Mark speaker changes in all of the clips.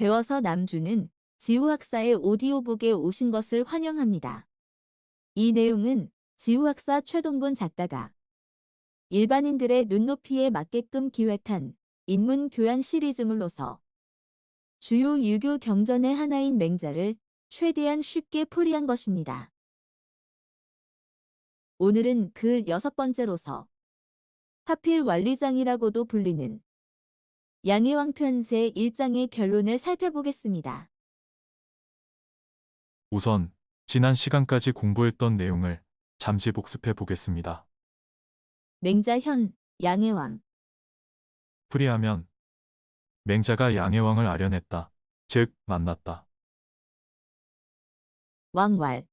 Speaker 1: 배워서 남주는 지우학사의 오디오북에 오신 것을 환영합니다. 이 내용은 지우학사 최동근 작가가 일반인들의 눈높이에 맞게끔 기획한 인문 교양 시리즈물로서 주요 유교 경전의 하나인 맹자를 최대한 쉽게 풀이한 것입니다. 오늘은 그 6번째로서 하필 완리장이라고도 불리는 양해왕편 제1장의 결론을 살펴보겠습니다.
Speaker 2: 우선 지난 시간까지 공부했던 내용을 잠시 복습해 보겠습니다.
Speaker 1: 맹자현, 양해왕.
Speaker 2: 풀이하면 맹자가 양해왕을 아련했다. 즉 만났다.
Speaker 1: 왕왈.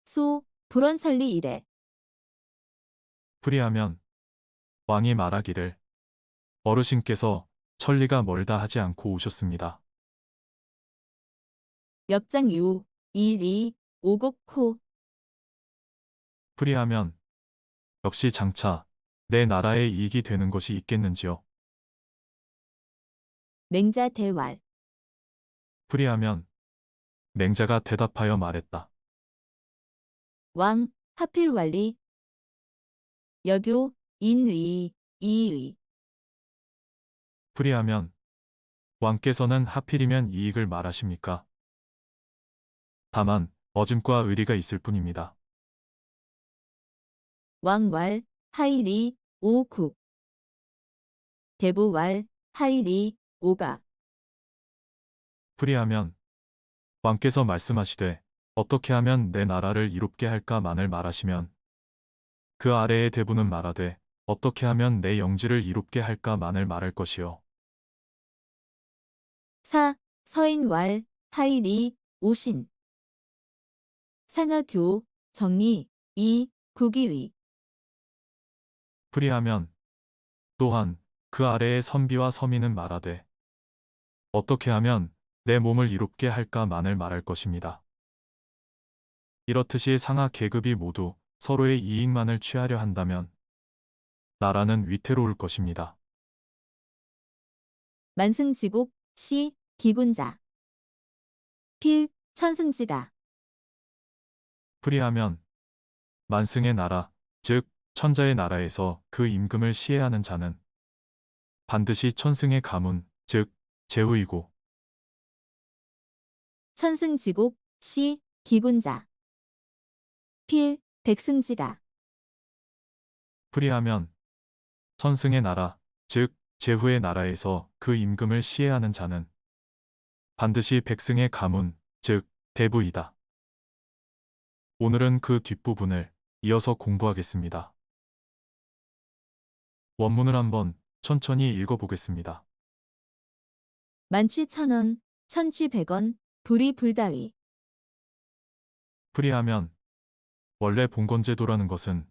Speaker 1: 수, 불원천리 이래.
Speaker 2: 풀이하면 왕이 말하기를 어르신께서 천리가 멀다 하지 않고 오셨습니다.
Speaker 1: 역장유, 이리, 오곡호.
Speaker 2: 풀이하면 역시 장차 내 나라에 이익이 되는 것이 있겠는지요.
Speaker 1: 맹자 대왈.
Speaker 2: 풀이하면 맹자가 대답하여 말했다.
Speaker 1: 왕, 하필 완리. 여교, 인의, 이의.
Speaker 2: 풀이하면 왕께서는 하필이면 이익을 말하십니까? 다만 어짐과 의리가 있을 뿐입니다.
Speaker 1: 왕왈, 하이리, 오국. 대부왈, 하이리, 오가.
Speaker 2: 풀이하면 왕께서 말씀하시되 어떻게 하면 내 나라를 이롭게 할까만을 말하시면 그 아래의 대부는 말하되 어떻게 하면 내 영지를 이롭게 할까만을 말할 것이요.
Speaker 1: 사, 서인왈, 하이리, 오신. 상하교, 정리, 이, 국이의.
Speaker 2: 풀이하면 또한 그 아래의 선비와 서민은 말하되 어떻게 하면 내 몸을 이롭게 할까만을 말할 것입니다. 이렇듯이 상하 계급이 모두 서로의 이익만을 취하려 한다면 나라는 위태로울 것입니다.
Speaker 1: 만승지국, 시, 기군자. 필, 천승지가.
Speaker 2: 풀이하면 만승의 나라, 즉 천자의 나라에서 그 임금을 시해하는 자는 반드시 천승의 가문, 즉 제후이고
Speaker 1: 천승지국, 시, 기군자. 필, 백승지가.
Speaker 2: 풀이하면 천승의 나라, 즉 제후의 나라에서 그 임금을 시해하는 자는 반드시 백승의 가문, 즉 대부이다. 오늘은 그 뒷부분을 이어서 공부하겠습니다. 원문을 한번 천천히 읽어보겠습니다.
Speaker 1: 만취 1,000원, 천취 100원, 불이 불다위.
Speaker 2: 풀이하면 원래 봉건제도라는 것은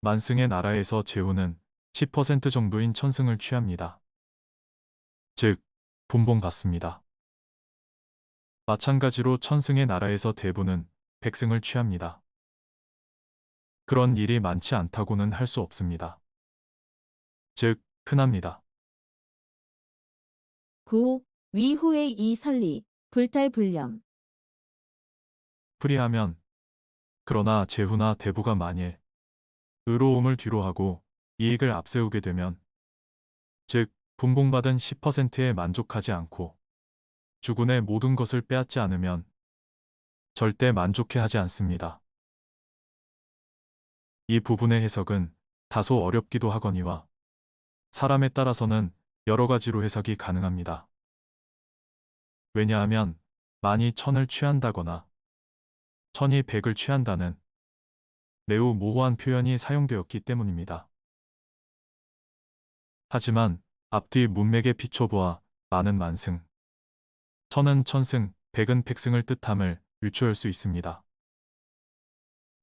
Speaker 2: 만승의 나라에서 제후는 10% 정도인 천승을 취합니다. 즉 분봉 받습니다. 마찬가지로 천승의 나라에서 대부는 백승을 취합니다. 그런 일이 많지 않다고는 할 수 없습니다. 즉 흔합니다.
Speaker 1: 9. 위후의 이 설리, 불탈불렴.
Speaker 2: 풀이하면 그러나 제후나 대부가 만일 의로움을 뒤로하고 이익을 앞세우게 되면 즉 분봉받은 10%에 만족하지 않고 주군의 모든 것을 빼앗지 않으면 절대 만족해하지 않습니다. 이 부분의 해석은 다소 어렵기도 하거니와 사람에 따라서는 여러 가지로 해석이 가능합니다. 왜냐하면 만이 천을 취한다거나 천이 백을 취한다는 매우 모호한 표현이 사용되었기 때문입니다. 하지만 앞뒤 문맥에 비춰보아 만은 만승, 천은 천승, 백은 백승을 뜻함을 유추할 수 있습니다.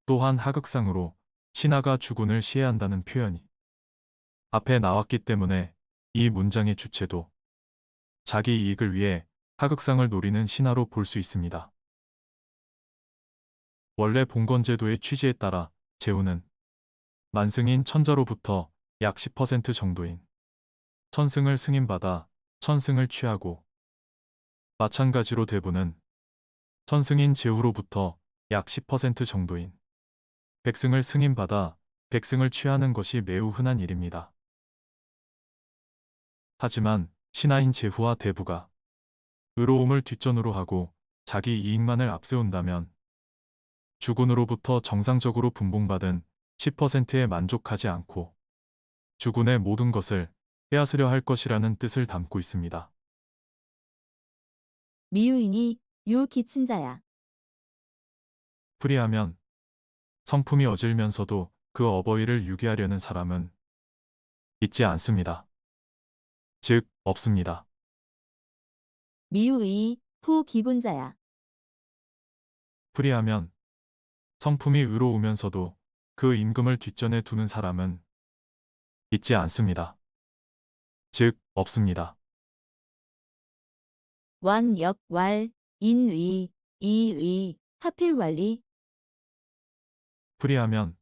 Speaker 2: 또한 하극상으로 신하가 주군을 시해한다는 표현이 앞에 나왔기 때문에 이 문장의 주체도 자기 이익을 위해 하극상을 노리는 신하로 볼 수 있습니다. 원래 봉건제도의 취지에 따라 제후는 만승인 천자로부터 약 10% 정도인 천승을 승인받아 천승을 취하고 마찬가지로 대부는 천승인 제후로부터 약 10% 정도인 백승을 승인받아 백승을 취하는 것이 매우 흔한 일입니다. 하지만 신하인 제후와 대부가 의로움을 뒷전으로 하고 자기 이익만을 앞세운다면 주군으로부터 정상적으로 분봉받은 10%에 만족하지 않고 주군의 모든 것을 빼앗으려 할 것이라는 뜻을 담고 있습니다.
Speaker 1: 미유인이 유기친자야.
Speaker 2: 풀이하면 성품이 어질면서도 그 어버이를 유기하려는 사람은 있지 않습니다. 즉, 없습니다.
Speaker 1: 미유의 후기군자야.
Speaker 2: 풀이하면 성품이 의로우면서도 그 임금을 뒷전에 두는 사람은 있지 않습니다. 즉, 없습니다.
Speaker 1: 완역왈 인의 이의 하필왈리.
Speaker 2: 풀이하면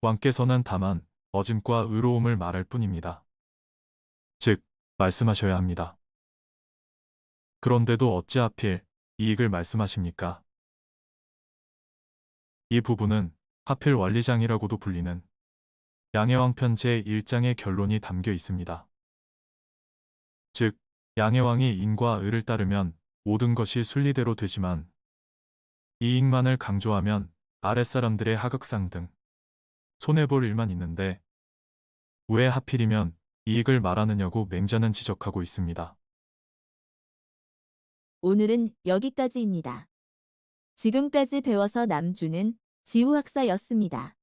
Speaker 2: 왕께서는 다만 어짐과 의로움을 말할 뿐입니다. 즉, 말씀하셔야 합니다. 그런데도 어찌 하필 이익을 말씀하십니까? 이 부분은 하필 완리장이라고도 불리는 양해왕편 제1장의 결론이 담겨 있습니다. 즉, 양해왕이 인과 의를 따르면 모든 것이 순리대로 되지만 이익만을 강조하면 아랫사람들의 하극상 등 손해볼 일만 있는데 왜 하필이면 이익을 말하느냐고 맹자는 지적하고 있습니다.
Speaker 1: 오늘은 여기까지입니다. 지금까지 배워서 남주는 지우학사였습니다.